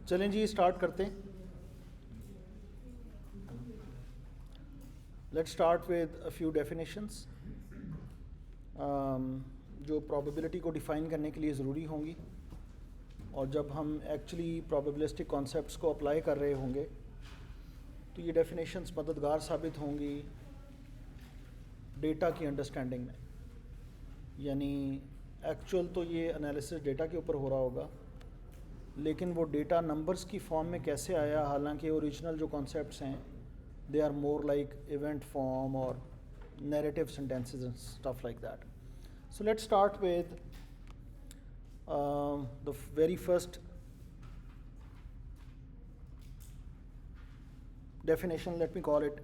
चलें जी स्टार्ट करते हैं। Let's start with a few definitions जो प्रोबेबिलिटी को डिफ़ाइन करने के लिए ज़रूरी होंगी, और जब हम एक्चुअली प्रोबेबिलिस्टिक कॉन्सेप्ट्स को अप्लाई कर रहे होंगे तो ये डेफिनेशंस मददगार साबित होंगी डेटा की अंडरस्टैंडिंग में। यानी एक्चुअल तो ये एनालिसिस डेटा के ऊपर हो रहा होगा, लेकिन वो डेटा नंबर्स की फॉर्म में कैसे आया, हालांकि ओरिजिनल जो कॉन्सेप्ट्स हैं they are more like event form और narrative sentences and stuff like that. So let's start with the very first definition, let me call it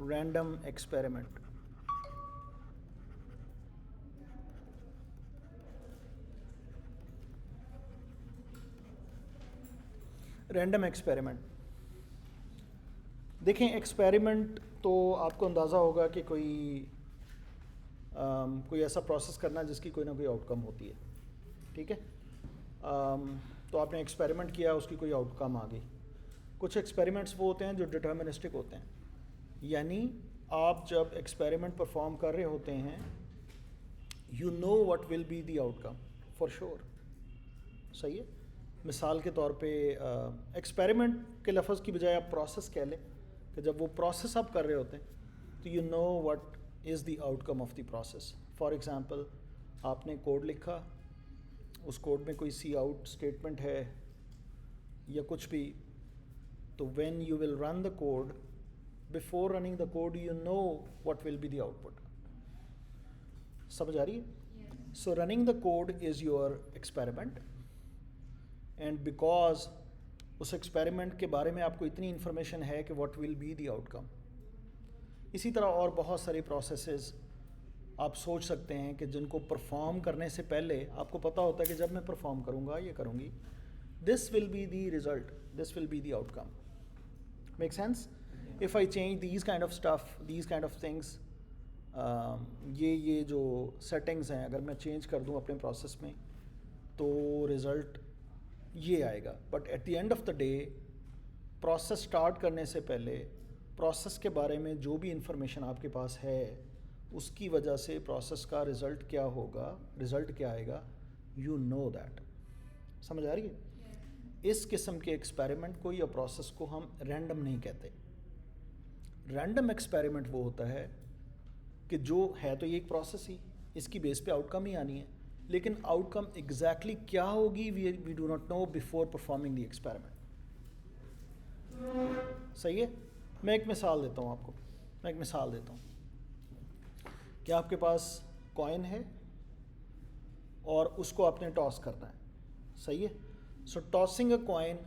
random experiment. Random experiment, देखें experiment तो आपको अंदाज़ा होगा कि कोई ऐसा प्रोसेस करना जिसकी कोई ना कोई आउटकम होती है, ठीक है। तो आपने एक्सपेरिमेंट किया, उसकी कोई आउटकम आ गई। कुछ एक्सपेरिमेंट्स वो होते हैं जो डिटर्मिनिस्टिक होते हैं, यानी आप जब एक्सपेरिमेंट परफॉर्म कर रहे होते हैं you know what will be the outcome for sure. सही है। मिसाल के तौर पे एक्सपेरिमेंट के लफ्ज़ की बजाय आप प्रोसेस कह लें कि जब वो प्रोसेस आप कर रहे होते हैं तो you know what is the outcome of the process. For example, आपने कोड लिखा, उस कोड में कोई सी आउट स्टेटमेंट है या कुछ भी, तो when you will run the code, before running the code you know what will be the output. समझ आ रही है? सो running the code is your experiment, and because उस एक्सपेरिमेंट के बारे में आपको इतनी इन्फॉर्मेशन है कि what will be the outcome. इसी तरह और बहुत सारे प्रोसेसेस आप सोच सकते हैं कि जिनको परफॉर्म करने से पहले आपको पता होता है कि जब मैं परफॉर्म करूँगा, ये करूँगी, this will be the result, this will be the outcome. Make sense? If I change these kind of stuff, these kind of things, ये जो सेटिंग्स हैं अगर मैं चेंज कर दूँ अपने प्रोसेस में तो रिज़ल्ट ये आएगा। But at the end of the day, process start करने से पहले प्रोसेस के बारे में जो भी इंफॉर्मेशन आपके पास है उसकी वजह से प्रोसेस का रिज़ल्ट क्या होगा, रिज़ल्ट क्या आएगा, यू नो दैट। समझ आ रही है? इस किस्म के एक्सपेरिमेंट को या प्रोसेस को हम रैंडम नहीं कहते। रैंडम एक्सपेरिमेंट वो होता है कि जो है तो ये एक प्रोसेस ही, इसकी बेस पे आउटकम ही आनी है, लेकिन आउटकम एग्जैक्टली क्या होगी we do not know before performing the experiment. सही है। मैं एक मिसाल देता हूँ आपको, कि आपके पास कॉइन है और उसको आपने टॉस करना है। सही है। सो टॉसिंग अ कॉइन,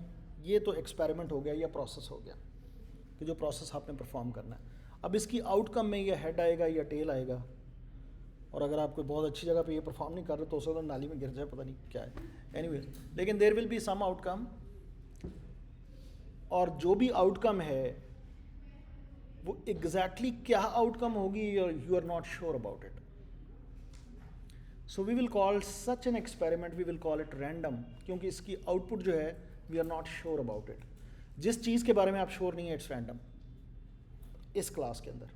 ये तो एक्सपेरिमेंट हो गया या प्रोसेस हो गया कि जो प्रोसेस आपने परफॉर्म करना है। अब इसकी आउटकम में ये हेड आएगा या टेल आएगा, और अगर आप कोई बहुत अच्छी जगह पे ये परफॉर्म नहीं कर रहे तो हो सकता है नाली में गिर जाए, पता नहीं क्या है। एनीवेज, लेकिन there will be some outcome, और जो भी आउटकम है वो एग्जैक्टली क्या आउटकम होगी you are not sure about it. So we will call such an experiment, we will call it random, क्योंकि इसकी आउटपुट जो है we are not sure about it. जिस चीज़ के बारे में आप श्योर नहीं है, इट्स रैंडम इस क्लास के अंदर।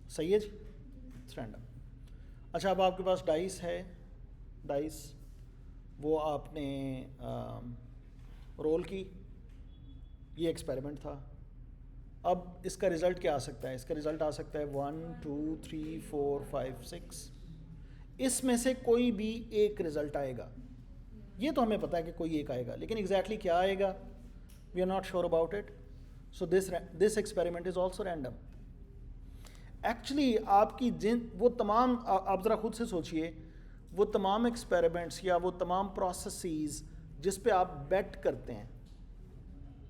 सही है जी, इट्स रैंडम। अच्छा, अब आपके पास डाइस है, डाइस वो आपने रोल की, ये एक्सपेरिमेंट था। अब इसका रिज़ल्ट क्या आ सकता है? इसका रिज़ल्ट आ सकता है 1 2 3 4 5 6, इसमें से कोई भी एक रिज़ल्ट आएगा। ये तो हमें पता है कि कोई एक आएगा, लेकिन एग्जैक्टली क्या आएगा we are not sure about it. So this experiment is also random. Actually आपकी वो तमाम, आप ज़रा खुद से सोचिए, वो तमाम एक्सपेरिमेंट्स या वो तमाम प्रोसेसेस जिस पे आप बेट करते हैं,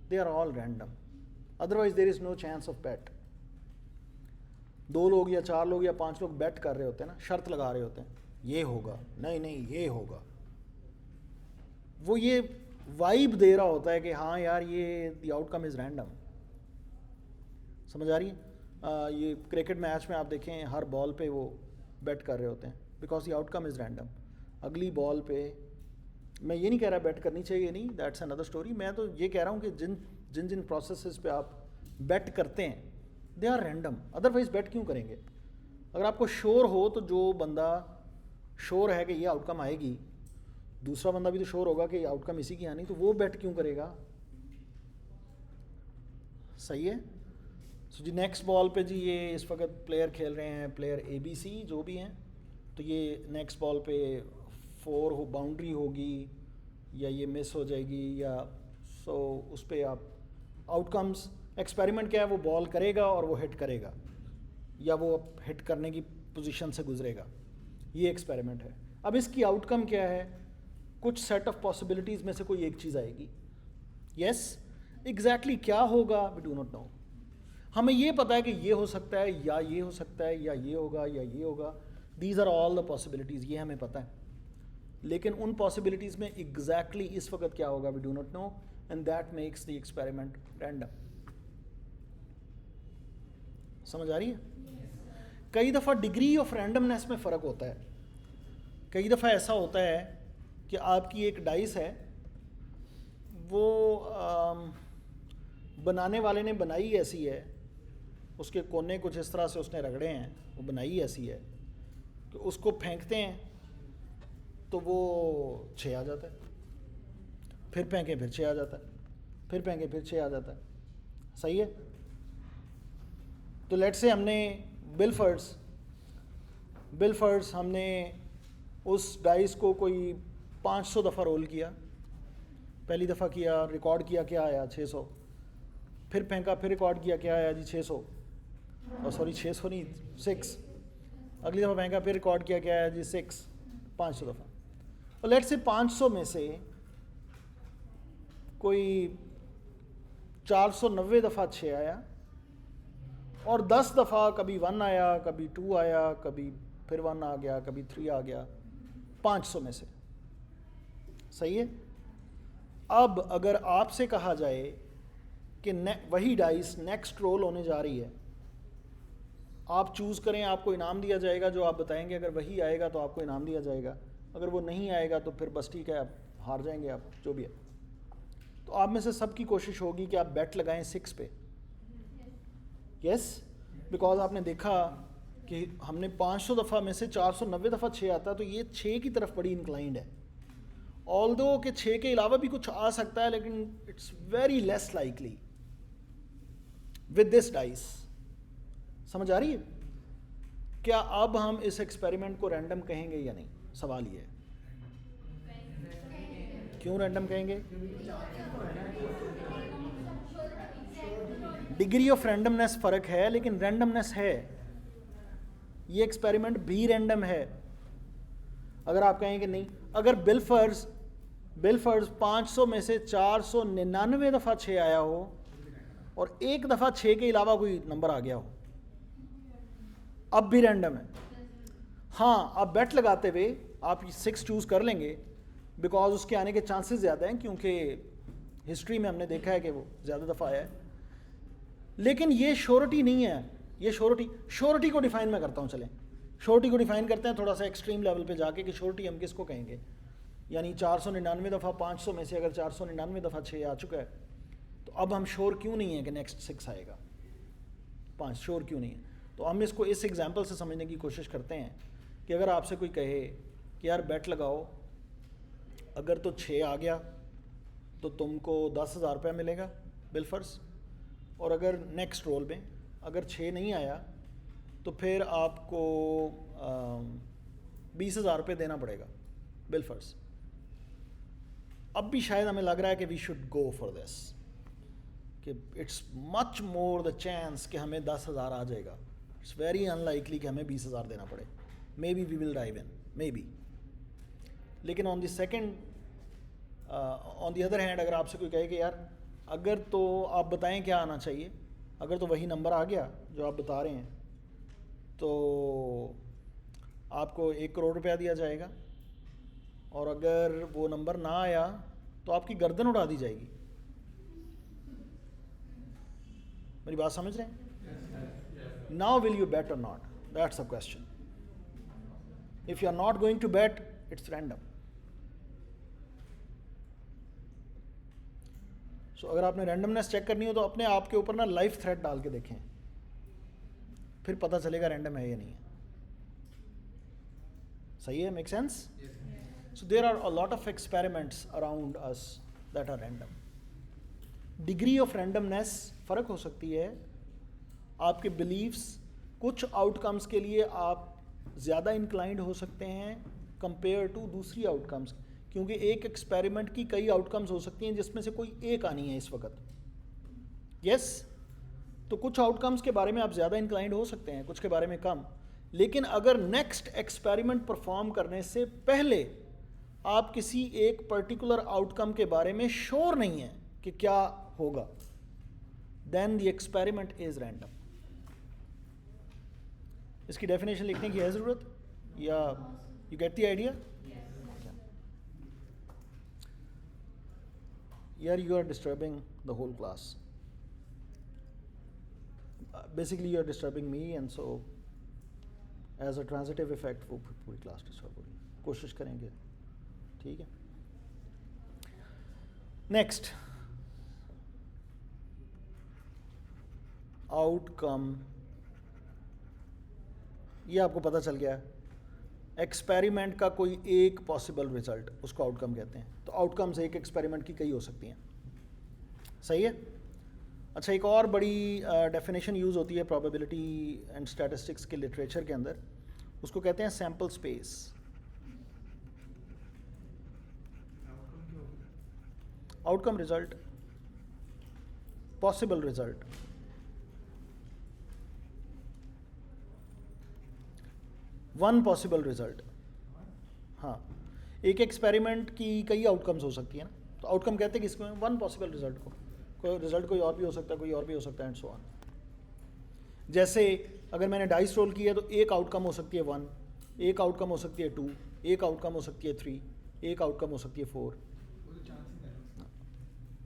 they are all random, otherwise there is no chance of bet. 2 लोग या 4 लोग या 5 लोग बेट कर रहे होते हैं ना, शर्त लगा रहे होते हैं, ये होगा, नहीं ये होगा। वो ये वाइब दे रहा होता है कि हाँ यार ये द आउटकम इज़ रैंडम। समझ आ रही है? ये क्रिकेट मैच में आप देखें हर बॉल पे वो बेट कर रहे होते हैं because the outcome is random. अगली बॉल पे मैं ये नहीं कह रहा बेट करनी चाहिए नहीं, दैट्स अनदर स्टोरी। मैं तो ये कह रहा हूँ कि जिन जिन जिन प्रोसेसेस पे आप बेट करते हैं दे आर रैंडम, अदरवाइज बेट क्यों करेंगे? अगर आपको श्योर हो तो जो बंदा श्योर है कि ये आउटकम आएगी, दूसरा बंदा भी तो श्योर होगा कि आउटकम इसी की आनी, तो वो बेट क्यों करेगा? सही है। सो जी नेक्स्ट बॉल पे जी ये इस वक्त प्लेयर खेल रहे हैं, प्लेयर ABC जो भी हैं, तो ये नेक्स्ट बॉल पे 4 हो बाउंड्री होगी या ये मिस हो जाएगी या सो उस पर आप आउटकम्स, एक्सपेरिमेंट क्या है, वो बॉल करेगा और वो हिट करेगा या वो हिट करने की पोजीशन से गुजरेगा, ये एक्सपेरिमेंट है। अब इसकी आउटकम क्या है? कुछ सेट ऑफ पॉसिबिलिटीज़ में से कोई एक चीज़ आएगी। यस, एग्जैक्टली क्या होगा वी डू नॉट नो। हमें ये पता है कि ये हो सकता है या ये हो सकता है या ये होगा या ये होगा, these are all the possibilities, ये हमें पता है। लेकिन उन पॉसिबिलिटीज़ में एग्जैक्टली इस वक्त क्या होगा we do not know, and that makes the experiment random. समझ आ रही है? कई दफ़ा डिग्री ऑफ रैंडमनेस में फ़र्क होता है। कई दफ़ा ऐसा होता है कि आपकी एक डाइस है, वो बनाने वाले ने बनाई ऐसी है, उसके कोने कुछ इस तरह से उसने रगड़े हैं, वो बनाई ऐसी है कि उसको फेंकते हैं तो वो 6 आ जाता है, फिर फेंके फिर 6 आ जाता है, फिर फेंके फिर 6 आ जाता है। सही है? तो लेट्स से हमने बिलफर्ड्स हमने उस डाइस को कोई 500 दफ़ा रोल किया, पहली दफ़ा किया, रिकॉर्ड किया, क्या आया 600, फिर फेंका, फिर रिकॉर्ड किया, क्या आया जी 600, और सॉरी 600 नहीं 6, अगली दफ़ा फेंका, फिर रिकॉर्ड किया, क्या आया जी 6, 500 दफ़ा। और लेट्स से 500 में से कोई 490 दफ़ा 6 आया और 10 दफ़ा कभी 1 आया, कभी 2 आया, कभी फिर 1 आ गया, कभी 3 आ गया, 500 में से। सही है? अब अगर आपसे कहा जाए कि वही डाइस नेक्स्ट रोल होने जा रही है, आप चूज़ करें, आपको इनाम दिया जाएगा जो आप बताएंगे, अगर वही आएगा तो आपको इनाम दिया जाएगा, अगर वो नहीं आएगा तो फिर बस ठीक है, आप हार जाएंगे, आप जो भी है। तो आप में से सबकी कोशिश होगी कि आप बेट लगाएं 6 पे। यस, बिकॉज आपने देखा कि हमने 500 दफ़ा में से 490 दफ़ा 6 आता है, तो ये 6 की तरफ बड़ी इंक्लाइंड है। ऑल्दो कि 6 के अलावा भी कुछ आ सकता है, लेकिन it's very less likely with this dice. समझ आ रही है? क्या अब हम इस एक्सपेरिमेंट को रैंडम कहेंगे या नहीं? सवाल ये है। क्यों रैंडम कहेंगे? डिग्री ऑफ रैंडमनेस फ़र्क है, लेकिन रैंडमनेस है। ये एक्सपेरिमेंट भी रैंडम है। अगर आप कहें कि नहीं, अगर बिलफर्ड्स 500 में से 499 दफ़ा 6 आया हो और एक दफ़ा 6 के अलावा कोई नंबर आ गया हो, अब भी रैंडम है। हाँ, आप बेट लगाते हुए आप 6 चूज़ कर लेंगे बिकॉज उसके आने के चांसेस ज़्यादा हैं, क्योंकि हिस्ट्री में हमने देखा है कि वो ज़्यादा दफ़ा आया है। लेकिन ये श्योरिटी नहीं है। ये श्योरिटी को डिफ़ाइन मैं करता हूँ। चलें, श्योरिटी को डिफ़ाइन करते हैं थोड़ा सा एक्सट्रीम लेवल पे जाके कि श्योरिटी हम किसको कहेंगे। यानी 499 दफ़ा 500 में से अगर 499 दफ़ा 6 आ चुका है, तो अब हम श्योर क्यों नहीं है कि नेक्स्ट 6 आएगा, 5 श्योर क्यों नहीं है। तो हम इसको इस एग्जाम्पल से समझने की कोशिश करते हैं कि अगर आपसे कोई कहे कि यार बेट लगाओ, अगर तो 6 आ गया तो तुमको 10,000 रुपये मिलेगा बिलफर्स, और अगर नेक्स्ट रोल में अगर 6 नहीं आया तो फिर आपको 20,000 रुपये देना पड़ेगा बिलफर्स। अब भी शायद हमें लग रहा है कि we should go for this, कि it's much more the chance कि हमें 10,000 आ जाएगा। इट्स वेरी अनलाइकली कि हमें 20,000 देना पड़े। Maybe we will dive in, maybe. लेकिन ऑन द अदर हैंड, अगर आपसे कोई कहे कि यार अगर तो आप बताएं क्या आना चाहिए, अगर तो वही नंबर आ गया जो आप बता रहे हैं तो आपको 1 करोड़ रुपया दिया जाएगा, और अगर वो नंबर ना आया तो आपकी गर्दन उड़ा दी जाएगी। मेरी बात समझ रहे हैं? Now will you bet or not, that's a question. If you are not going to bet, it's random. सो अगर आपने रैंडमनेस चेक करनी हो तो अपने आप के ऊपर ना लाइफ थ्रेट डाल के देखें, फिर पता चलेगा रैंडम है या नहीं है। सही है? Make sense? So there are a lot of experiments around us that are random. Degree of randomness फ़र्क हो सकती है, आपके बिलीव्स, कुछ आउटकम्स के लिए आप ज़्यादा इंक्लाइंड हो सकते हैं कंपेयर टू दूसरी आउटकम्स, क्योंकि एक एक्सपेरिमेंट की कई आउटकम्स हो सकती हैं जिसमें से कोई एक आनी है इस वक्त। यस? तो कुछ आउटकम्स के बारे में आप ज़्यादा इंक्लाइंड हो सकते हैं, कुछ के बारे में कम। लेकिन अगर नेक्स्ट एक्सपेरिमेंट परफॉर्म करने से पहले आप किसी एक पर्टिकुलर आउटकम के बारे में श्योर नहीं है कि क्या होगा, then the experiment is random. इसकी डेफिनेशन लिखने की है ज़रूरत, या यू गेट द आइडिया? यार you are disturbing the whole class, basically you are disturbing me, and so as a transitive effect वो पूरी क्लास डिस्टर्ब हो रही है। कोशिश करेंगे, ठीक है? Next, outcome. ये आपको पता चल गया है, एक्सपेरिमेंट का कोई एक पॉसिबल रिजल्ट, उसको आउटकम कहते हैं। तो आउटकम्स एक एक्सपेरिमेंट की कई हो सकती हैं। सही है? अच्छा, एक और बड़ी डेफिनेशन यूज़ होती है प्रोबेबिलिटी एंड स्टैटिस्टिक्स के लिटरेचर के अंदर, उसको कहते हैं sample space. Outcome result, possible result. One possible result. हाँ, एक एक्सपेरिमेंट की कई आउटकम्स हो सकती है ना, तो आउटकम कहते हैं कि इसमें वन पॉसिबल रिजल्ट को, कोई रिजल्ट कोई और भी हो सकता है, कोई और भी हो सकता है, एंड सो ऑन। जैसे अगर मैंने डाइस रोल किया तो एक आउटकम हो सकती है 1, एक आउटकम हो सकती है 2, एक आउटकम हो सकती है 3, एक आउटकम हो सकती है 4।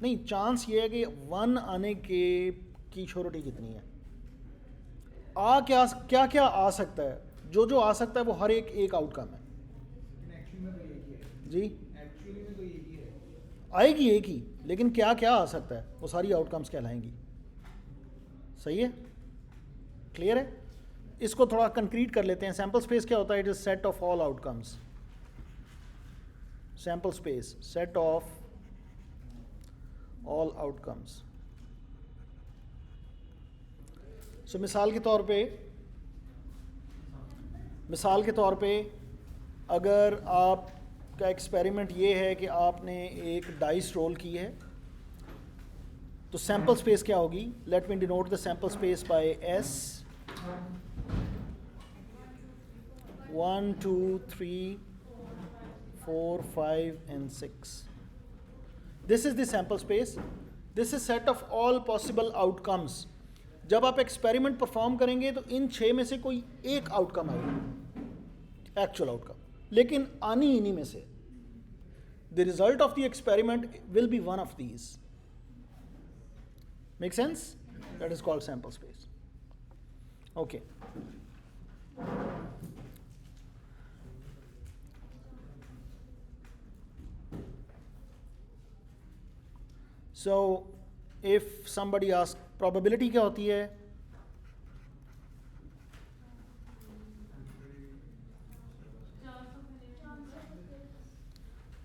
नहीं, चांस ये है कि 1 आने के की श्योरिटी कितनी है। क्या क्या क्या आ सकता है, जो जो आ सकता है वो हर एक आउटकम है जी। आएगी एक ही, लेकिन क्या क्या आ सकता है वो सारी आउटकम्स कहलाएंगी। सही है? क्लियर है? इसको थोड़ा कंक्रीट कर लेते हैं। सैम्पल स्पेस क्या होता है? It is set of all outcomes. Sample space, set of all outcomes. So मिसाल के तौर पे अगर आपका एक्सपेरिमेंट ये है कि आपने एक डाइस रोल की है, तो सैम्पल स्पेस क्या होगी? Let me denote the sample space by S. 1 2 3 4 5 and 6. This is the sample space. This is set of all possible outcomes. जब आप एक्सपेरिमेंट परफॉर्म करेंगे तो इन 6 में से कोई एक आउटकम आएगा, एक्चुअल आउटकम, लेकिन आनी इन्हीं में से। The result of the experiment will be one of these. Make sense? That is called sample space. Okay, so if somebody asks probability क्या होती है?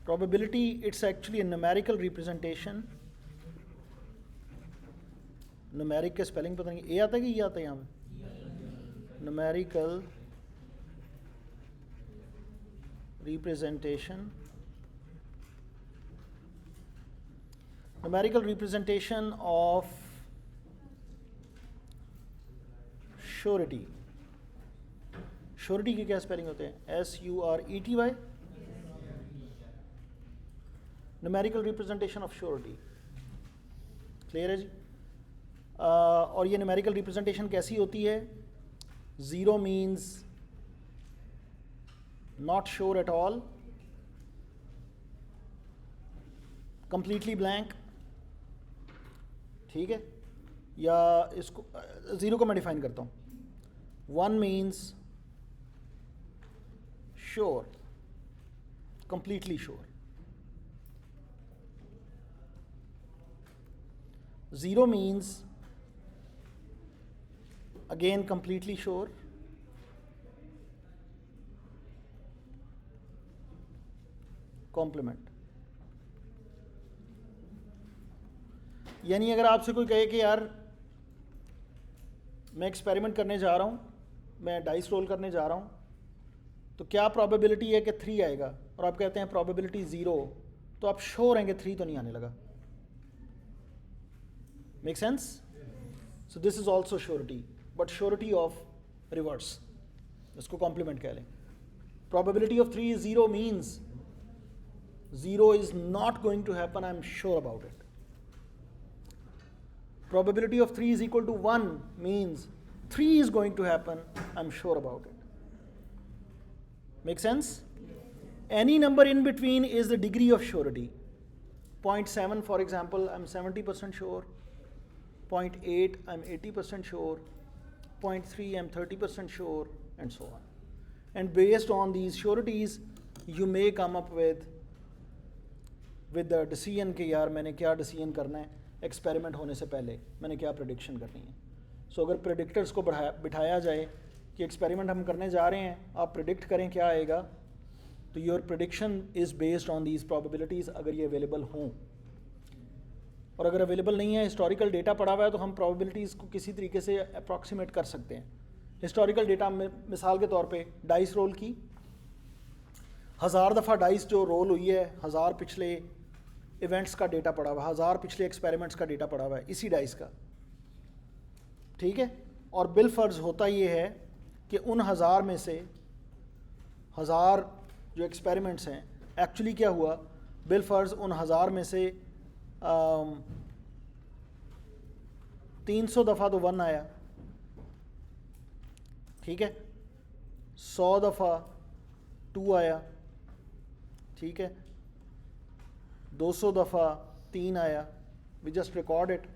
Probability, it's actually a numerical representation. Numeric के spelling पता नहीं, ए आता है कि ये आता है यहाँ पे? Numerical representation, numerical representation of surety. surety के क्या स्पेलिंग होते हैं? SURETY। numerical representation of surety। Clear है जी? और ये numerical representation कैसी होती है? 0 means not sure at all, completely blank, ठीक है? या इसको 0 को मैं डिफाइन करता हूँ। 1 means sure, completely sure. 0 means again completely sure. Complement. यानी अगर आपसे कोई कहे कि यार मैं एक्सपेरिमेंट करने जा रहा हूँ, मैं डाइस रोल करने जा रहा हूँ, तो क्या प्रोबेबिलिटी है कि 3 आएगा, और आप कहते हैं प्रोबेबिलिटी 0, तो आप श्योर हैं कि 3 तो नहीं आने लगा. Make sense? So this is also surety, but surety of reverse, इसको कॉम्प्लीमेंट कह लें. Probability of 3 is 0 means 0 is not going to happen, I am sure about it. Probability of 3 is equal to 1 means 3 is going to happen, I am sure about it. Make sense? Any number in between is the degree of surety. 0.7 for example, I am 70% sure. 0.8 I am 80% sure. 0.3 I am 30% sure, and so on. And based on these sureties, you may come up with the decision कि यार मैंने क्या decision करना है, experiment होने से पहले मैंने क्या प्रेडिक्शन करनी है. सो अगर प्रेडिक्टर्स को बिठाया जाए कि एक्सपेरिमेंट हम करने जा रहे हैं, आप प्रेडिक्ट करें क्या आएगा, तो your prediction is based on these probabilities, अगर ये अवेलेबल हों. और अगर अवेलेबल नहीं है, हिस्टोरिकल डेटा पड़ा हुआ है, तो हम प्रोबेबिलिटीज़ को किसी तरीके से अप्रॉक्सीमेट कर सकते हैं. हिस्टोरिकल डेटा में मिसाल के तौर पे डाइस रोल की 1000 दफ़ा डाइस जो रोल हुई है, 1000 पिछले इवेंट्स का डेटा पड़ा हुआ है, 1000 पिछले एक्सपेरिमेंट्स का डेटा पड़ा हुआ है इसी डाइस का, ठीक है. और बिल फर्ज होता ये है कि उन 1000 में से 1000 जो एक्सपेरिमेंट्स हैं, एक्चुअली क्या हुआ, बिल फर्ज उन 1000 में से 300 दफ़ा तो 1 आया, ठीक है, 100 दफ़ा 2 आया, ठीक है, 200 दफ़ा 3 आया. We just record it.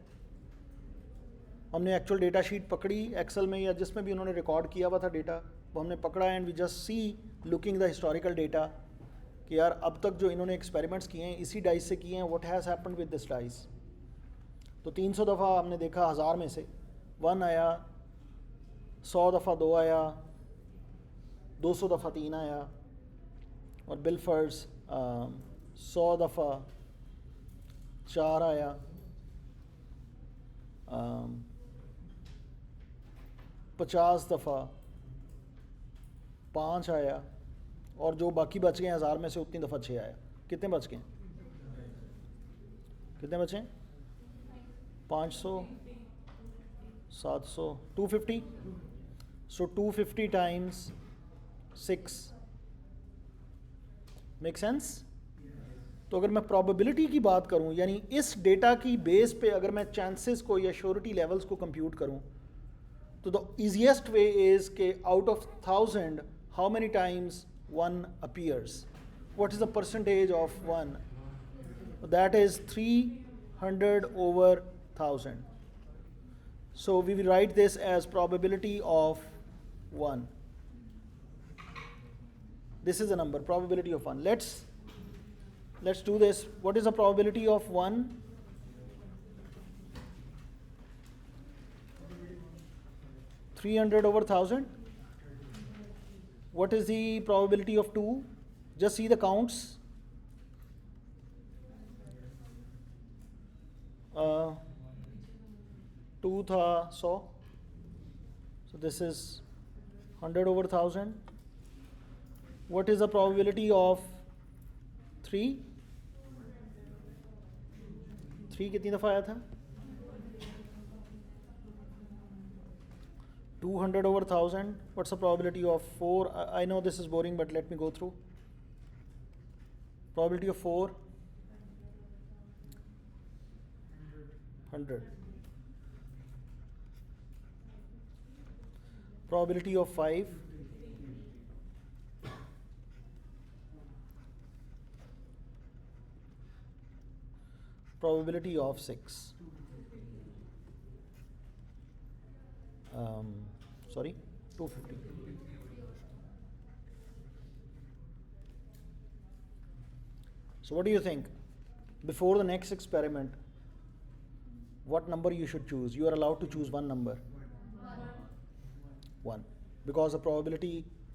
हमने एक्चुअल डेटा शीट पकड़ी एक्सेल में या जिसमें भी उन्होंने रिकॉर्ड किया हुआ था डेटा, वो हमने पकड़ा, and we just see looking the historical data कि यार अब तक जो इन्होंने एक्सपेरिमेंट्स किए हैं इसी डाइस से किए हैं, what has happened with this dice. तो 300 दफ़ा हमने देखा 1000 में से 1 आया, 100 दफ़ा 2 आया, 200 दफ़ा 3 आया, और बिल फर्ज 100 दफ़ा 4 आया, 50 दफ़ा 5 आया, और जो बाकी बच गए 1000 में से उतनी दफ़ा 6 आया. कितने बच गए, कितने बचे? 500, 700, 250. सो 250 टाइम्स 6. Make sense? तो अगर मैं प्रोबेबिलिटी की बात करूं, यानी इस डेटा की बेस पे अगर मैं चांसेस को या श्योरिटी लेवल्स को कंप्यूट करूं, तो द ईजीएस्ट वे इज़ के out of 1000 how many times 1 appears, what is the percentage of 1, that is 300 over 1000. So we will write this as probability of 1. This is a number, probability of 1. Let's do this. What is the probability of 1? (300 over 1000). What is the probability of 2? Just see the counts. 2 था 100. So this is 100 over 1000. What is the probability of 3? 3 कितनी दफ़ा आया था? 200 over 1000. What's the probability of 4? I know this is boring, but let me go through. Probability of 4. 100. Probability of 5. Probability of 6. Sorry, 250. So what do you think? Before the next experiment, what number you should choose? You are allowed to choose one number. 1. Because the probability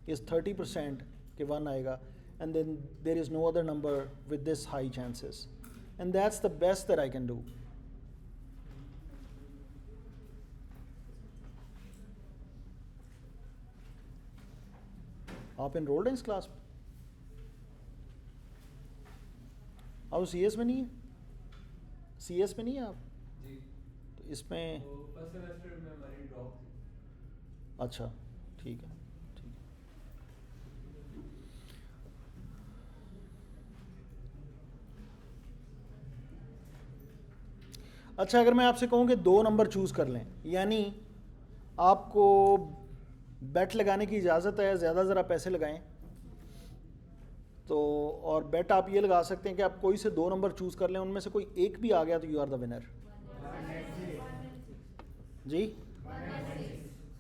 is 30% कि 1 आएगा, and then there is no other number with this high chances. And that's the best that I can do. आप enrolled हैं इस class में? आप CS में नहीं है? CS में नहीं है आप? जी। तो इसमें फर्स्ट सेमेस्टर में हमारी ड्रॉप थी। अच्छा, ठीक है, ठीक है। अच्छा, अगर मैं आपसे कहूँ कि 2 नंबर चूज कर लें, यानी आपको बेट लगाने की इजाज़त है, ज़्यादा ज़रा पैसे लगाएं, तो और बेट आप ये लगा सकते हैं कि आप कोई से 2 नंबर चूज कर लें, उनमें से कोई एक भी आ गया तो यू आर द विनर। जी,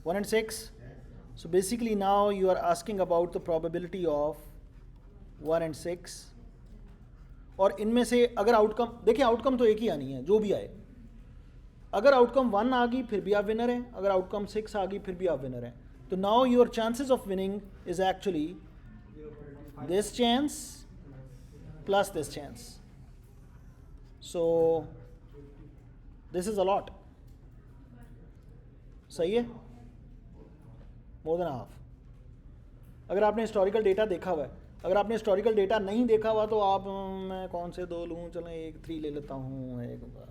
1 and 6. So basically now you are asking about the probability of 1 and 6. और इनमें से अगर आउटकम, देखिए आउटकम तो एक ही आनी है जो भी आए। अगर आउटकम 1 आ गई फिर भी आप विनर हैं, अगर आउटकम 6 आ गई फिर भी आप विनर हैं। तो now your chances of winning is actually this chance plus this chance. So this is a lot. सही है? More than half. अगर आपने हिस्टोरिकल डेटा देखा हुआ है, अगर आपने हिस्टोरिकल डेटा नहीं देखा हुआ तो आप मैं कौन से 2 लूँ, चलें 1 3 ले लेता हूँ एक बार।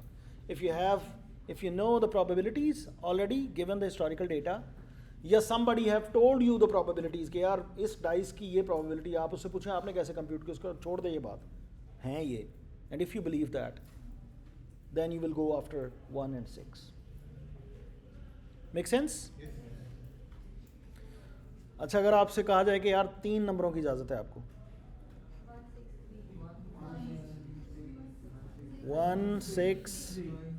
If you know the probabilities already given the historical data, या somebody have told you the probabilities कि यार इस डाइस की ये probability, आप उससे पूछें आपने कैसे कंप्यूट की, उसको छोड़ दे ये बात हैं ये, and if you believe that then you will go after 1 and 6. Make sense? अच्छा, अगर आपसे कहा जाए कि यार 3 नंबरों की इजाज़त है आपको, 1 6 3,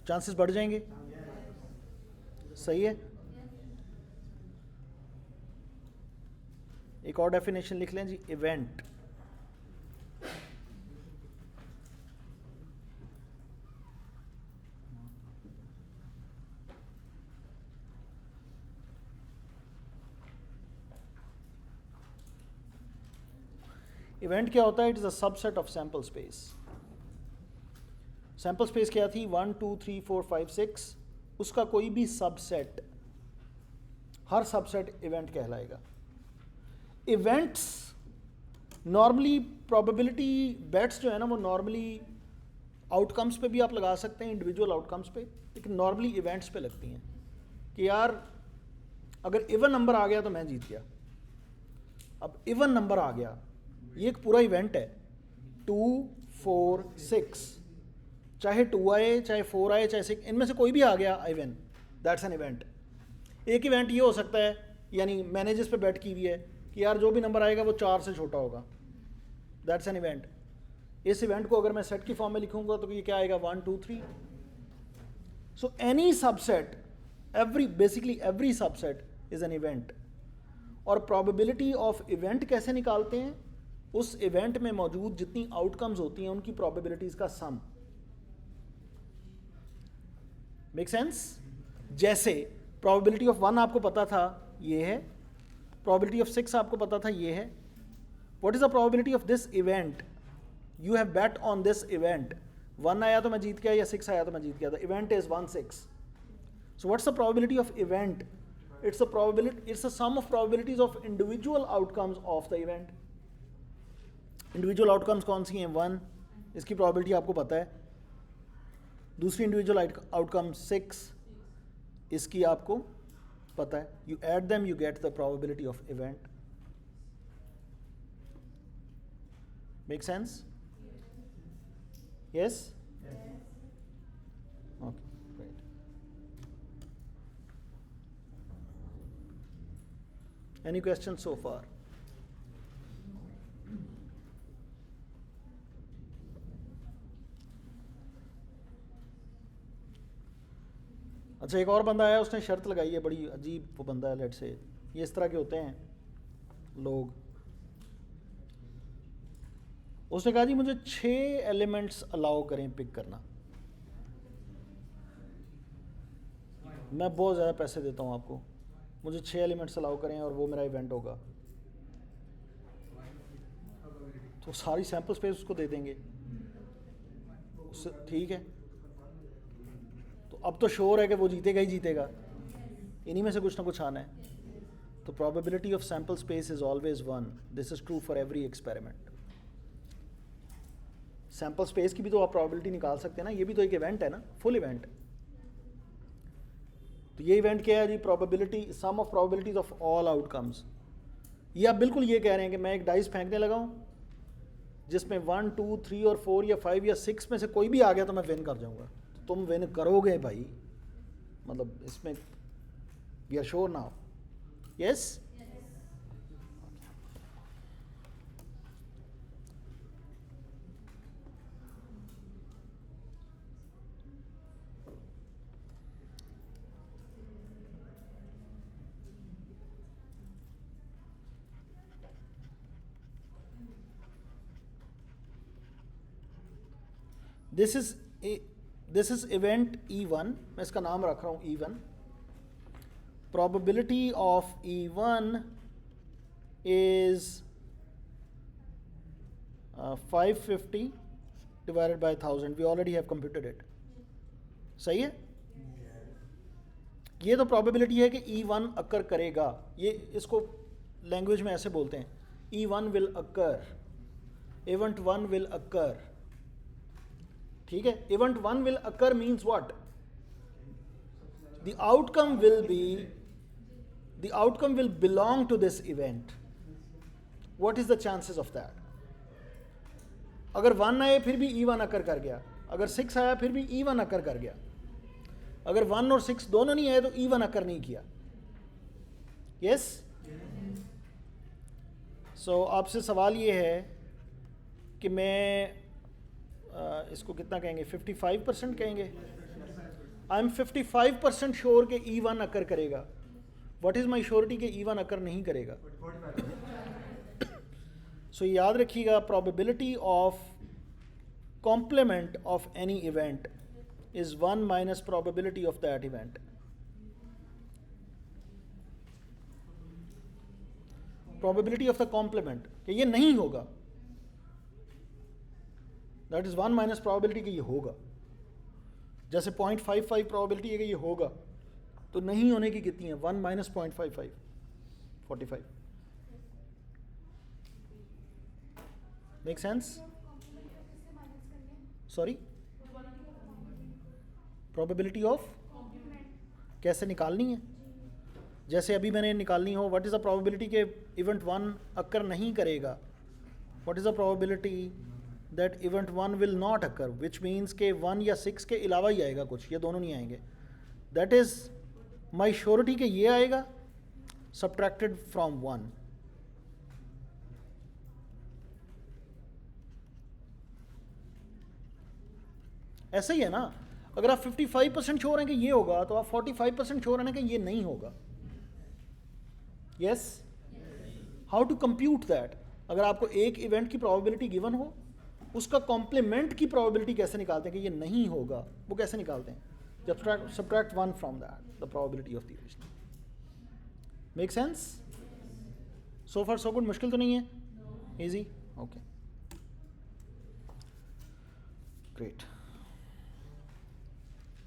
चांसेस बढ़ जाएंगे। सही है? एक और डेफिनेशन लिख लें जी, इवेंट। इवेंट क्या होता है? It is a subset of sample space. Sample space क्या थी? 1 2 3 4 5 6, उसका कोई भी सबसेट, हर सबसेट इवेंट कहलाएगा। इवेंट्स नॉर्मली प्रोबेबिलिटी बेट्स जो है ना, वो नॉर्मली आउटकम्स पे भी आप लगा सकते हैं, इंडिविजुअल आउटकम्स पे, लेकिन नॉर्मली इवेंट्स पे लगती हैं कि यार अगर इवन नंबर आ गया तो मैं जीत गया। अब इवन नंबर आ गया, ये एक पूरा इवेंट है। 2 4 6, चाहे 2 आए चाहे 4 आए चाहे 6, इनमें से कोई भी आ गया इवन, दैट्स एन इवेंट। एक इवेंट ये हो सकता है, यानी मैंने जिस पे बैट की हुई है कि यार जो भी नंबर आएगा वो 4 से छोटा होगा, दैट्स एन इवेंट। इस इवेंट को अगर मैं सेट की फॉर्म में लिखूंगा तो ये क्या आएगा? 1 2 3। So any subset, basically every subset is an event. और प्रोबेबिलिटी ऑफ इवेंट कैसे निकालते हैं? उस इवेंट में मौजूद जितनी आउटकम्स होती हैं उनकी प्रोबेबिलिटीज का सम। Make sense? जैसे प्रोबेबिलिटी ऑफ 1 आपको पता था ये है, प्रोबेबिलिटी ऑफ 6 आपको पता था ये है। What is the probability of this event? You have bat on this event. 1 आया तो मैं जीत गया, या 6 आया तो मैं जीत गया। The event is 1 6। So what's the probability of event? It's a probability, it's a sum of probabilities of individual outcomes of the event. Individual outcomes कौन सी हैं? 1, इसकी प्रोबेबिलिटी आपको पता है। दूसरी इंडिविजुअल आउटकम 6, इसकी आपको पता है। You add them, you get the probability of event. Make sense? Yes? Okay, great. Any question so far? अच्छा, एक और बंदा आया, उसने शर्त लगाई है, बड़ी अजीब वो बंदा है। लेट से ये इस तरह के होते हैं लोग, उसने कहा जी मुझे 6 एलिमेंट्स अलाउ करें पिक करना, मैं बहुत ज़्यादा पैसे देता हूँ आपको, मुझे 6 एलिमेंट्स अलाउ करें और वो मेरा इवेंट होगा। तो सारी सैम्पल स्पेस उसको दे देंगे, उससे ठीक है। तो अब तो श्योर है कि वो जीतेगा ही जीतेगा, इन्हीं में से कुछ ना कुछ आना है। तो probability of sample space is always 1। This is true for every experiment. Sample space की भी तो आप प्रोबेबिलिटी निकाल सकते हैं ना, ये भी तो एक इवेंट है ना, फुल इवेंट। तो ये इवेंट क्या है जी? Probability, sum of probabilities of all outcomes. ये आप बिल्कुल ये कह रहे हैं कि मैं एक डाइस फेंकने लगा हूँ जिसमें 1, 2, 3 और 4 या 5 या 6 में से कोई भी आ गया तो मैं विन कर जाऊँगा। तो तुम विन करोगे भाई, मतलब इसमें we are sure now. Yes, this is event E1, मैं इसका नाम रख रहा हूँ E1। Probability of E1 is 550 divided by 1000। We already have computed it. सही है, ये तो प्रोबेबिलिटी है कि E1 अकर करेगा। ये इसको लैंग्वेज में ऐसे बोलते हैं, E1 will occur, event 1 will occur. ठीक है, event 1 will occur means what? The outcome will belong to this event. What is the chances of that? अगर 1 आए फिर भी E1 अकर कर गया, अगर 6 आया फिर भी E1 अकर कर गया, अगर 1 और 6 दोनों नहीं आए तो E1 अकर नहीं किया। यस, सो आपसे सवाल ये है कि मैं इसको कितना कहेंगे, 55% कहेंगे। आई एम 55% श्योर कि E1 अकर करेगा। व्हाट इज माई श्योरिटी कि E1 अकर नहीं करेगा? सो याद रखिएगा, probability of complement of any event is 1 minus probability of that event. Probability of the complement कि ये नहीं होगा, that is 1 minus probability कि ये होगा। जैसे 0.55 probability है कि ये होगा, तो नहीं होने की कितनी है? 1 minus 0.55, 45। Make sense? Sorry? Probability of कैसे निकालनी है? जैसे अभी मैंने निकालनी हो, व्हाट इज़ द प्रोबेबिलिटी के इवेंट 1 अकर नहीं करेगा? What is the probability that event 1 will not occur, which means के 1 या 6 के अलावा ही आएगा कुछ, ये दोनों नहीं आएंगे। दैट इज़ माई श्योरिटी के ये आएगा सब्ट्रैक्टेड फ्रॉम 1। ऐसा ही है ना, अगर आप 55% श्योर हैं कि ये होगा तो आप 45% श्योर हैं कि ये नहीं होगा। Yes, how to compute that? अगर आपको एक इवेंट की प्रोबेबिलिटी गिवन हो, उसका कॉम्प्लीमेंट की प्रोबेबिलिटी कैसे निकालते हैं कि ये नहीं होगा? वो कैसे निकालते हैं? जब subtract 1 from that, the probability of the original. Make sense? So far so good. मुश्किल तो नहीं है? इजी? Okay, great.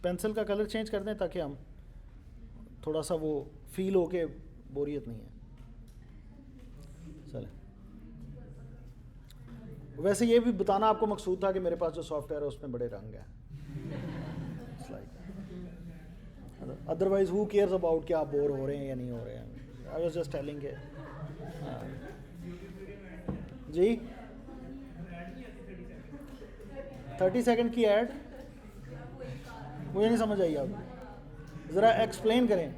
पेंसिल का कलर चेंज कर दें ताकि हम थोड़ा सा वो फील हो के बोरियत नहीं है। चले, वैसे ये भी बताना आपको मकसूद था कि मेरे पास जो सॉफ्टवेयर है उसमें बड़े रंग हैं। अदरवाइज हु केयर्स अबाउट कि आप बोर हो रहे हैं या नहीं हो रहे हैं। आई वाज जस्ट टेलिंग के जी 30 सेकंड की ऐड मुझे नहीं समझ आई, आप ज़रा एक्सप्लेन करें।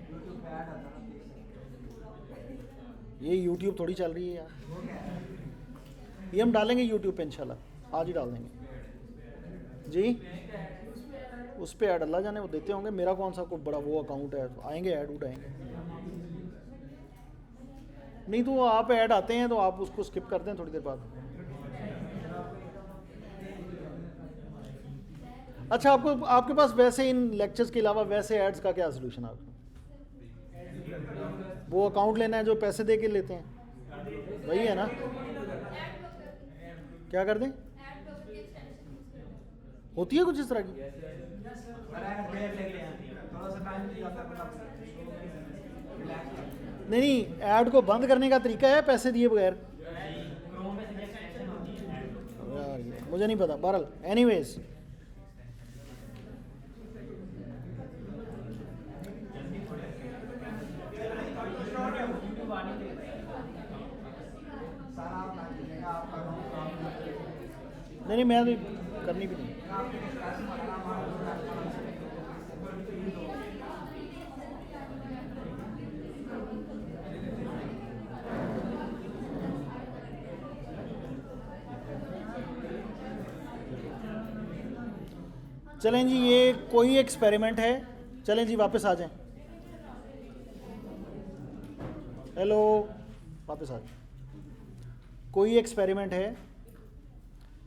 ये YouTube थोड़ी चल रही है यार, ये हम डालेंगे YouTube पे इंशाल्लाह, आज ही डाल देंगे जी। उस पर ऐड अल्लाह जाने वो देते होंगे, मेरा कौन सा कोई बड़ा वो अकाउंट है, तो आएंगे ऐड उठ आएंगे। नहीं तो आप ऐड आते हैं तो आप उसको स्किप कर दें थोड़ी देर बाद। अच्छा, आपको आपके पास वैसे इन लेक्चर्स के अलावा वैसे एड्स का क्या सोल्यूशन है आपका? वो अकाउंट लेना है जो पैसे दे के लेते हैं, वही है ना? क्या कर दें? होती है कुछ इस तरह की? नहीं, ऐड को बंद करने का तरीका है पैसे दिए बगैर? यार ये मुझे नहीं पता। बहरहाल एनीवेज, नहीं मैं तो करनी भी नहीं। चलें जी, ये कोई एक्सपेरिमेंट है। चलें जी वापस आ जाएं। हेलो, वापस आ जाएं। कोई एक्सपेरिमेंट है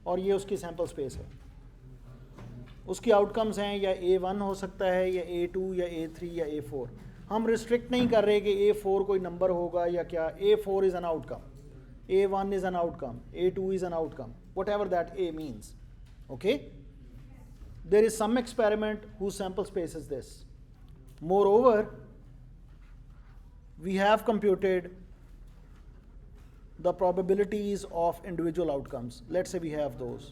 और ये उसकी सैम्पल स्पेस है। उसकी आउटकम्स हैं या A1 हो सकता है या A2 या A3 या A4। हम रिस्ट्रिक्ट नहीं कर रहे कि A4 कोई नंबर होगा या क्या। A4 is an outcome, A1 is an outcome, A2 is an outcome, what ever that A means. Okay, there is some experiment whose sample space is this. Moreover, we have computed the probabilities of individual outcomes. Let's say we have those.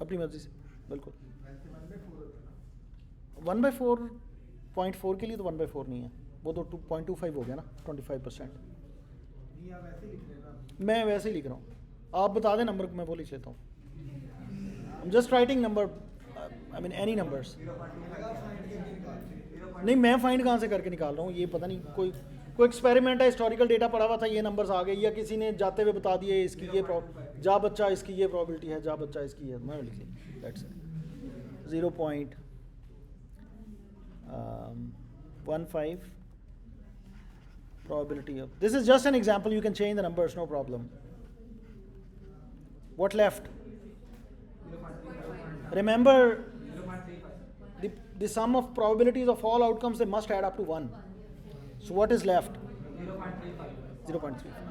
अपनी मर्जी से, बिल्कुल। 1/4.4 के लिए तो 1/4 नहीं है, वो तो 2.25 हो गया ना, 25%। मैं वैसे ही लिख रहा हूँ, आप बता दें नंबर, मैं वो लिख लेता हूँ। I'm just writing number, I mean any numbers। नहीं, मैं फाइंड कहाँ से करके निकाल रहा हूँ, ये पता नहीं, कोई एक्सपेरिमेंट है, हिस्टोरिकल डेटा पड़ा हुआ था, ये नंबर्स आ गए, या किसी ने जाते हुए बता दिए इसकी ये जा बच्चा इसकी ये प्रॉबिलिटी है, जा बच्चा इसकी है, मैं लिख ली। That's it। 0.15 probability of, this is just an example, you can change the numbers, no problem. What left? Remember, the sum of probabilities of all outcomes, they must add up to 1. So what is left? 0.35.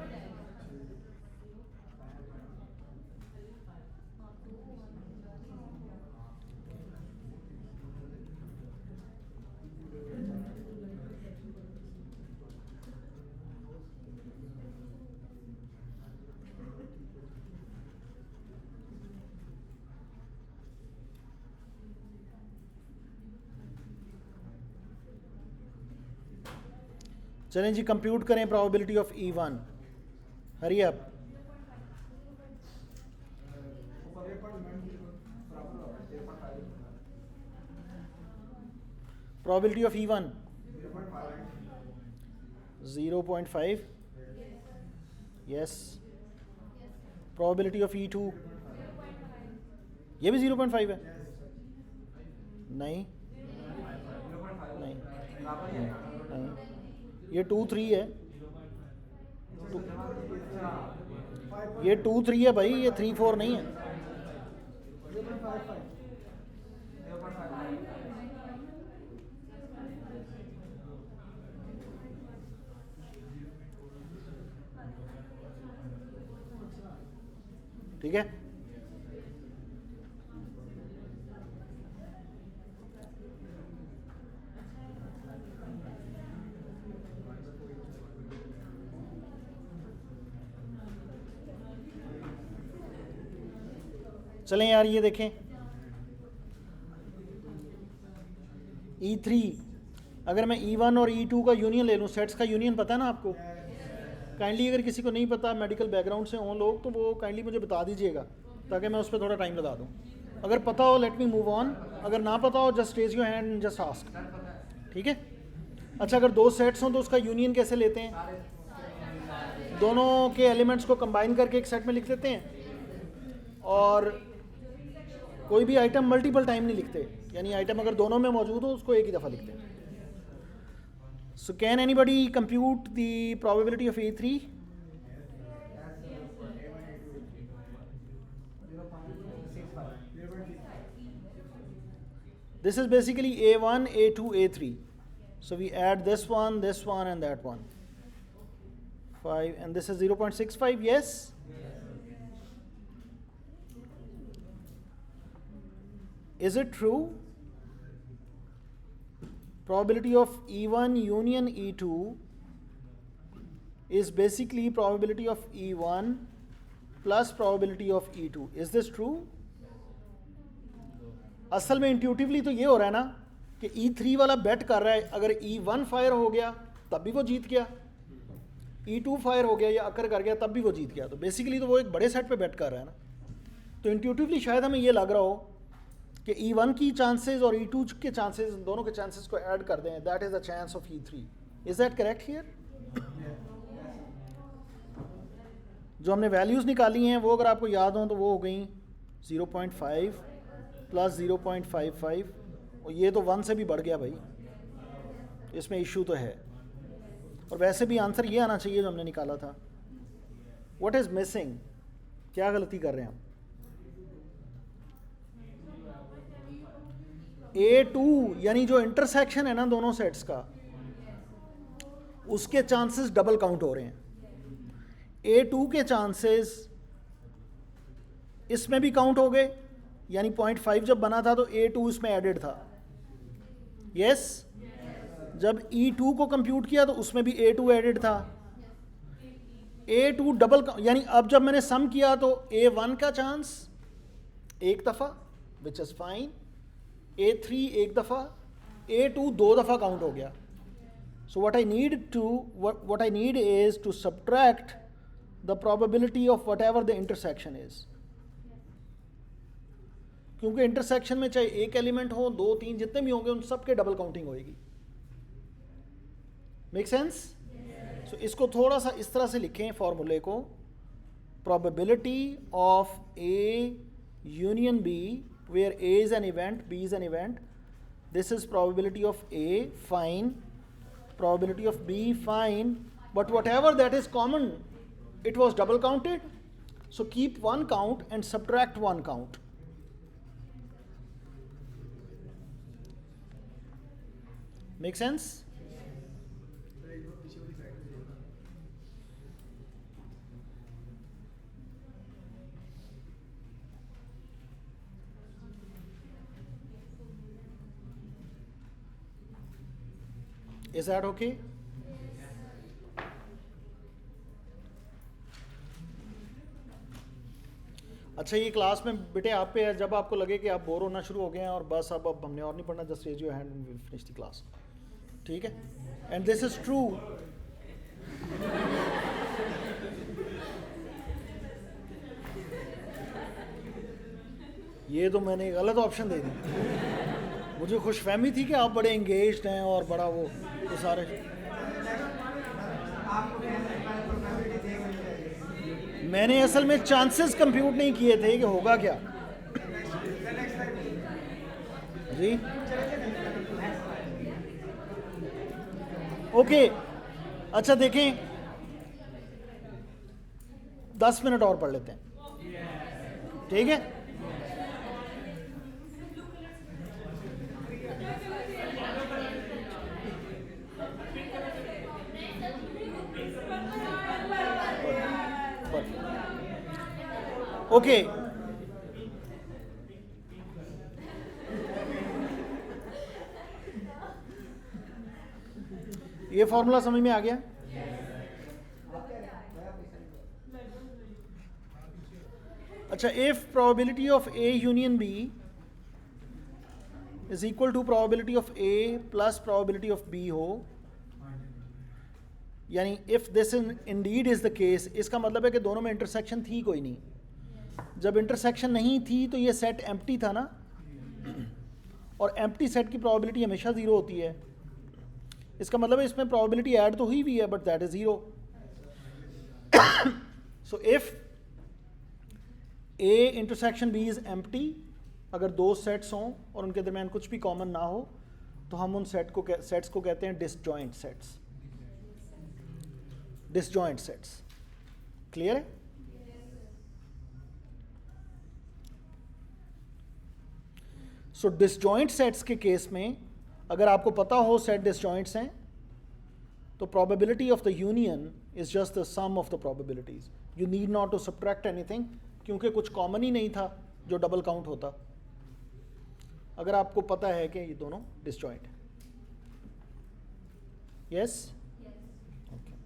चलें जी, compute करें probability of E1। Hurry up. Probability of E1 0.5। Yes. Probability of E2 ये भी 0.5 है। नहीं नहीं नहीं, ये 2-3 है। ये 2-3 है भाई, ये 3-4 नहीं है। ठीक है, चलें यार, ये देखें E3, अगर मैं E1 और E2 का यूनियन ले लूँ, सेट्स का यूनियन पता है ना आपको? काइंडली अगर किसी को नहीं पता, मेडिकल बैकग्राउंड से हों लोग, तो वो काइंडली मुझे बता दीजिएगा ताकि मैं उस पर थोड़ा टाइम लगा दूँ। अगर पता हो लेट मी मूव ऑन, अगर ना पता हो just raise your hand and just ask. ठीक है, अच्छा, अगर 2 सेट्स हों तो उसका यूनियन कैसे लेते हैं? दोनों के एलिमेंट्स को कंबाइन करके एक सेट में लिख देते हैं, और कोई भी आइटम मल्टीपल टाइम नहीं लिखते, यानी आइटम अगर दोनों में मौजूद हो उसको एक ही दफ़ा लिखते हैं. So can anybody compute the probability of A3? This is basically A1, A2, A3. So we add this one, and that one. 5, and this is 0.65, yes? Is it true? Probability of E1 union E2 is basically probability of E1 plus probability of E2. Is this true? असल में intuitively तो ये हो रहा है ना कि E3 वाला बेट कर रहा है अगर E1 फायर हो गया तब भी वो जीत गया, E2 फायर हो गया या अकर कर गया तब भी वो जीत गया. तो बेसिकली तो वो एक बड़े सेट पे बेट कर रहा है ना. तो इंट्यूटिवली शायद हमें ये लग रहा हो कि E1 की चांसेस और E2 के चांसेस, दोनों के चांसेस को ऐड कर दें, that is the chance of E3. Is that correct here? जो हमने वैल्यूज़ निकाली हैं वो अगर आपको याद हो तो वो हो गई 0.5 प्लस 0.55, और ये तो 1 से भी बढ़ गया भाई, इसमें इशू तो है. और वैसे भी आंसर ये आना चाहिए जो हमने निकाला था. What is missing? क्या गलती कर रहे हैं हम? A2 यानी जो इंटरसेक्शन है ना दोनों सेट्स का, उसके चांसेस डबल काउंट हो रहे हैं. A2 के चांसेस इसमें भी काउंट हो गए, यानी 0.5 जब बना था तो A2 इसमें एडेड था. यस? जब E2 को कंप्यूट किया तो उसमें भी A2 एडेड था. A2 डबल, यानी अब जब मैंने सम किया तो A1 का चांस एक दफ़ा, विच इज़ फाइन, A3 एक दफ़ा, A2 2 दफ़ा काउंट हो गया. सो what I need is to subtract the probability of whatever the intersection is. क्योंकि इंटरसेक्शन में चाहे एक एलिमेंट हो, 2, 3 जितने भी होंगे उन सब के डबल काउंटिंग होएगी. Make sense? सो इसको थोड़ा सा इस तरह से लिखें फॉर्मूले को, probability of A union B where A is an event, B is an event. This is probability of A, fine. Probability of B, fine. But whatever that is common, it was double counted, so keep one count and subtract one count. Make sense? Is that okay? अच्छा, ये class में बेटे आप पे है, जब आपको लगे कि आप बोर होना शुरू हो गए हैं और बस अब हमने और नहीं पढ़ना, just raise your hand and will finish the class. ठीक है? And this is true. ये तो मैंने गलत ऑप्शन दे दी. मुझे खुशफहमी थी कि आप बड़े एंगेज्ड हैं और बड़ा वो सारे. मैंने असल में चांसेस कंप्यूट नहीं किए थे कि होगा क्या. जी ओके. अच्छा देखें, 10 मिनट और पढ़ लेते हैं. ठीक है? ओके. ये फॉर्मूला समझ में आ गया? अच्छा, if probability of A union B is equal to probability of A plus probability of B हो, यानी if this indeed is the case, इसका मतलब है कि दोनों में इंटरसेक्शन थी कोई नहीं. जब इंटरसेक्शन नहीं थी तो ये सेट एम्प्टी था ना, और एम्प्टी सेट की प्रोबेबिलिटी हमेशा 0 होती है. इसका मतलब है इसमें प्रोबेबिलिटी ऐड तो हुई भी है but that is 0. So if A intersection B is empty, अगर दो सेट्स हों और उनके दरमियान कुछ भी कॉमन ना हो तो हम उन सेट्स को कहते हैं disjoint sets. Disjoint sets clear है? सो डिसजॉइंट सेट्स के केस में अगर आपको पता हो सेट डिसजॉइंट्स हैं तो probability of the union is just the sum of the probabilities. You need not to subtract anything, क्योंकि कुछ कॉमन ही नहीं था जो डबल काउंट होता, अगर आपको पता है कि ये दोनों डिसजॉइंट हैं। यस? ओके।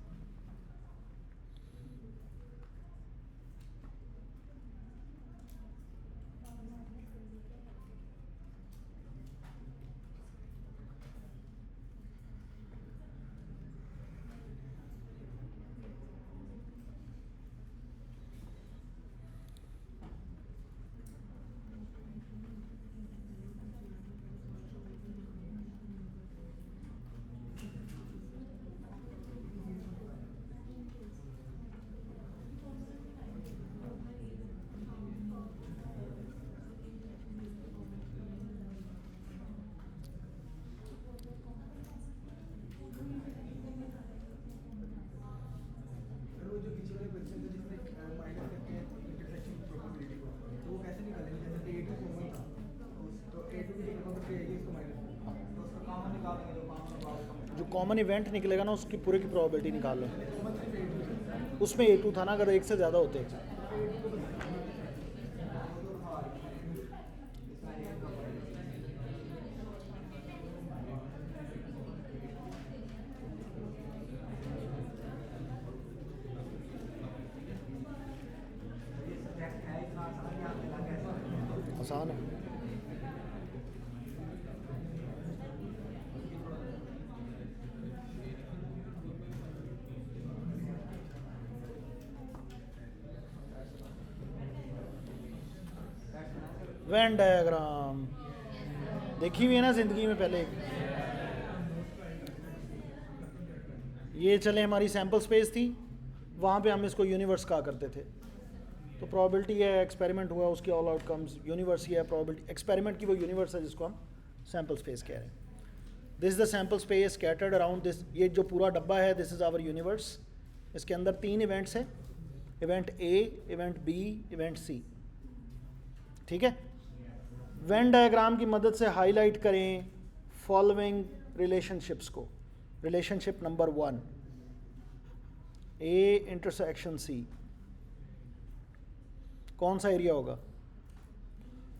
वो जो पीछे वाले क्वेश्चन था जिसमें माइनस करके इंटरसेक्शन प्रोबेबिलिटी को, तो वो कैसे निकालेंगे? जैसे A2 कॉमन था तो A2 की जगह पर आएगी इसको माइनस, तो उसका कॉमन निकालेंगे, जो कॉमन जो कॉमन इवेंट निकलेगा ना उसकी पूरे की प्रोबेबिलिटी निकाल लो। कॉमन सिर्फ A2 उसमें A2 था ना, अगर एक से ज़्यादा होते। आसान है। वेन डायग्राम देखी हुई है ना जिंदगी में पहले। ये चले हमारी सैंपल स्पेस थी, वहाँ पे हम इसको यूनिवर्स कहा करते थे। तो प्रोबेबिलिटी है, एक्सपेरिमेंट हुआ, उसकी ऑल आउटकम्स यूनिवर्स ही है। प्रोबेबिलिटी एक्सपेरिमेंट की वो यूनिवर्स है जिसको हम सैंपल स्पेस कह रहे हैं। This is the sample space scattered around this. ये जो पूरा डब्बा है दिस इज आवर यूनिवर्स। इसके अंदर 3 इवेंट्स हैं, event A, event B, event C. ठीक है? वेन डायग्राम की मदद से हाईलाइट करें फॉलोइंग रिलेशनशिप्स को। Relationship number 1, A intersection C. कौन सा एरिया होगा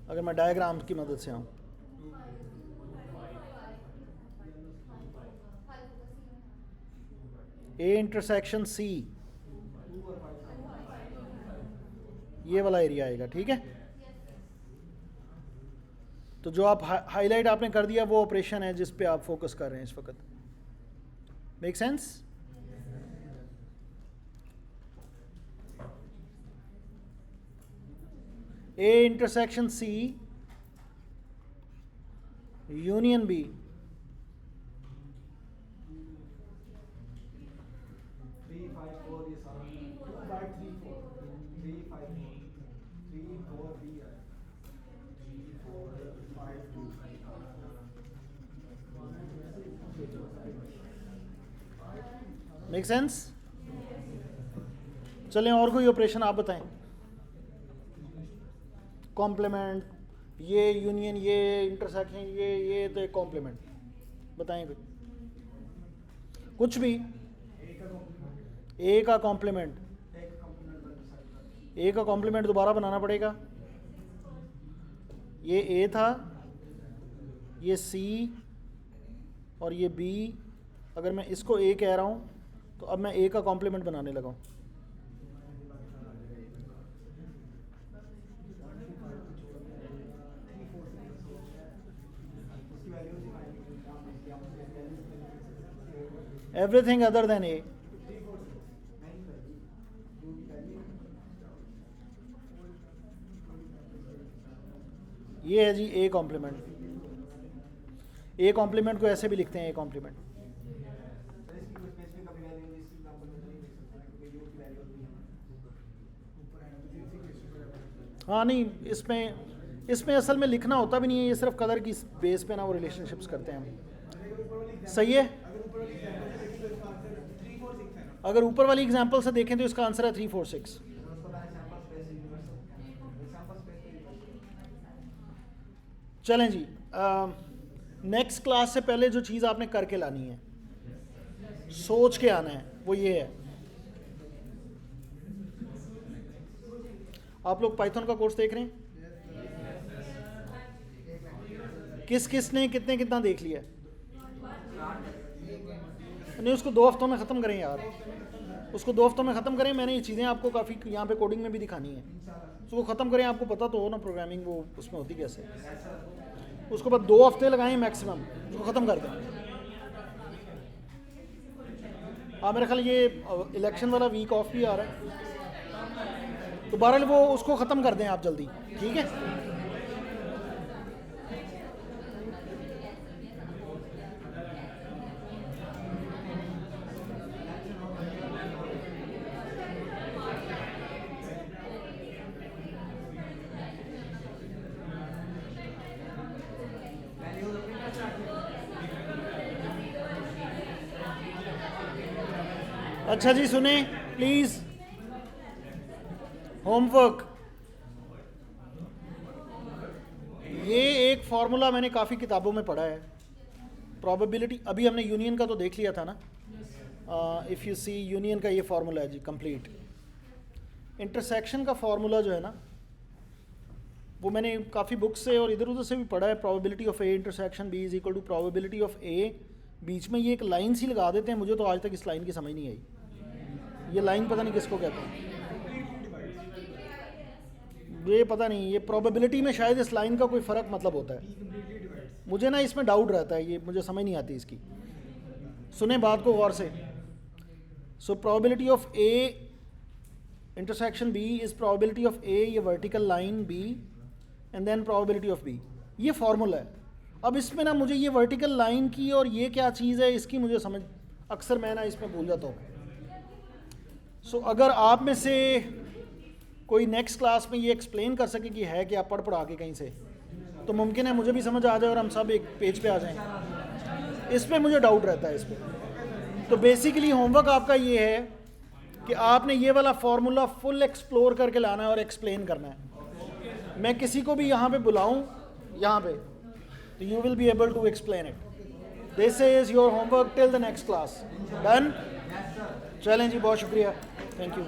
अगर मैं डायग्राम की मदद से आऊँ? ए इंटरसेक्शन सी, ये वाला एरिया आएगा। ठीक है? तो जो आप हाईलाइट आपने कर दिया वो ऑपरेशन है जिस पे आप फोकस कर रहे हैं इस वक्त। Make sense? A intersection C union B, 3 5 4 ये सारा 2 बाय 3 4 3 5 4 3 4 B है 3 4 5 2 मेक सेंस? चलें और कोई ऑपरेशन आप बताएं। कॉम्प्लीमेंट, ये यूनियन, ये इंटरसेक्शन, ये तो एक कॉम्प्लीमेंट। बताएं कोई, कुछ भी। ए का कॉम्प्लीमेंट, ए का कॉम्प्लीमेंट दोबारा बनाना पड़ेगा। ये ए था, ये सी और ये बी। अगर मैं इसको ए कह रहा हूँ तो अब मैं ए का कॉम्प्लीमेंट बनाने लगा हूँ। एवरीथिंग अदर देन ए। ये है जी ए कॉम्प्लीमेंट। ए कॉम्प्लीमेंट को ऐसे भी लिखते हैं, ए कॉम्प्लीमेंट। हाँ नहीं, इसमें असल में लिखना होता भी नहीं है, ये सिर्फ कलर की बेस पे ना वो रिलेशनशिप्स करते हैं हम। सही है। अगर ऊपर वाली एग्जांपल से देखें तो इसका आंसर है 3 4 6। चलें जी, नेक्स्ट क्लास से पहले जो चीज़ आपने करके लानी है, सोच के आना है, वो ये है, आप लोग पाइथन का कोर्स देख रहे हैं? किस किस ने कितना देख लिया? नहीं, उसको 2 हफ्तों में ख़त्म करें यार, उसको 2 हफ्तों में ख़त्म करें। मैंने ये चीज़ें आपको काफ़ी यहाँ पे कोडिंग में भी दिखानी है, उसको ख़त्म करें। आपको पता तो हो ना प्रोग्रामिंग वो उसमें होती कैसे, उसको बस 2 हफ्ते लगाएं मैक्सिमम, उसको ख़त्म कर दें। हाँ, मेरे ख्याल ये इलेक्शन वाला वीक ऑफ भी आ रहा है, तो बहरहाल वो उसको ख़त्म कर दें आप जल्दी, ठीक है? अच्छा जी, सुने प्लीज़, होमवर्क। ये एक फार्मूला मैंने काफ़ी किताबों में पढ़ा है, प्रोबेबिलिटी। अभी हमने यूनियन का तो देख लिया था ना, इफ़ यू सी यूनियन का ये फार्मूला है जी, कंप्लीट। इंटरसेक्शन का फार्मूला जो है ना, वो मैंने काफ़ी बुक से और इधर उधर से भी पढ़ा है। Probability of A intersection B is equal to probability of A, बीच में ये एक लाइन सी लगा देते हैं, मुझे तो आज तक इस लाइन की समझ नहीं आई, ये लाइन पता नहीं किसको कहते हैं, ये पता नहीं, ये प्रोबेबिलिटी में शायद इस लाइन का कोई फ़र्क मतलब होता है, मुझे ना इसमें डाउट रहता है, ये मुझे समझ नहीं आती इसकी। सुने बात को गौर से। So probability of A intersection B is probability of A, ये vertical line B, and then probability of B, ये फार्मूला है। अब इसमें ना मुझे ये वर्टिकल लाइन की और ये क्या चीज़ है इसकी मुझे समझ, अक्सर मैं ना इसमें भूल जाता हूँ। सो अगर आप में से कोई नेक्स्ट क्लास में ये एक्सप्लेन कर सके कि है कि आप पढ़ा के कहीं से, तो मुमकिन है मुझे भी समझ आ जाए और हम सब एक पेज पे आ जाएं। इसमें मुझे डाउट रहता है इस पर। तो बेसिकली होमवर्क आपका ये है कि आपने ये वाला फार्मूला फुल एक्सप्लोर करके लाना है और एक्सप्लेन करना है। मैं किसी को भी यहाँ पे बुलाऊँ यहाँ पे, तो you will be able to explain it. This is your homework till the next class. Done? चलें जी, बहुत शुक्रिया, थैंक यू।